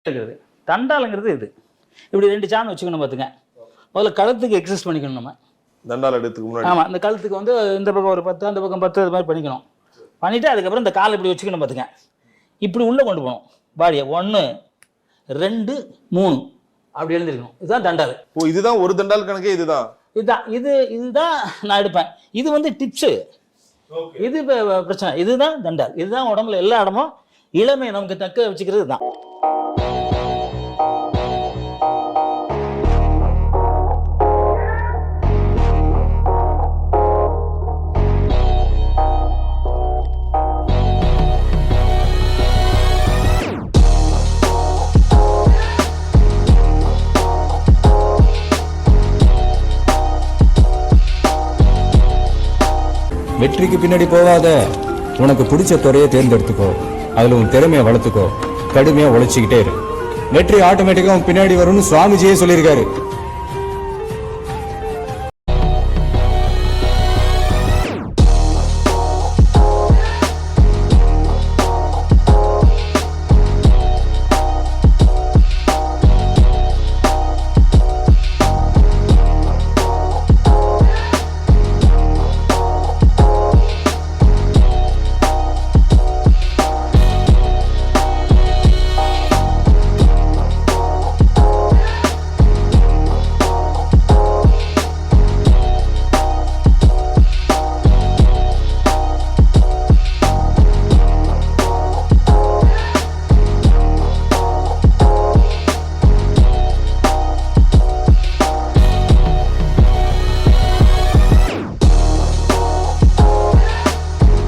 இருக்கிறது. தண்டாலுங்கிறது இது இப்படி 2 சாணம் வச்சுக்கணும் பார்த்துங்க. முதல்ல கழுத்துக்கு எக்ஸசைஸ் பண்ணிக்கணும் நம்ம. தண்டால் எடுத்துக்கு முன்னாடி ஆமாம், இந்த கழுத்துக்கு வந்து இந்த பக்கம் ஒரு 10 அந்த பக்கம் 10 அது மாதிரி பண்ணிக்கணும். பண்ணிவிட்டு அதுக்கப்புறம் இந்த காலை இப்படி வச்சுக்கணும் பார்த்துங்க. இப்படி உள்ளே கொண்டு போகணும் பாடியை. 1 2 3 அப்படி எழுந்திருக்கணும். இதுதான் தண்டால். ஓ, இதுதான் ஒரு தண்டால் கணக்கே. இதுதான் நான் எடுப்பேன். இது வந்து டிப்ஸு. இது பிரச்சனை. இதுதான் தண்டால். இதுதான் உடம்புல எல்லா இடமும் இளமை நமக்கு தக்க வச்சுக்கிறது தான். வெற்றிக்கு பின்னாடி போகாத, உனக்கு பிடிச்ச துறையை தேர்ந்தெடுத்துக்கோ, அதுல உன் திறமையை வளர்த்துக்கோ, கடுமையா உழைச்சிக்கிட்டே இரு. வெற்றி ஆட்டோமேட்டிக்கா உன் பின்னாடி வரும்னு சுவாமிஜியே சொல்லியிருக்காரு.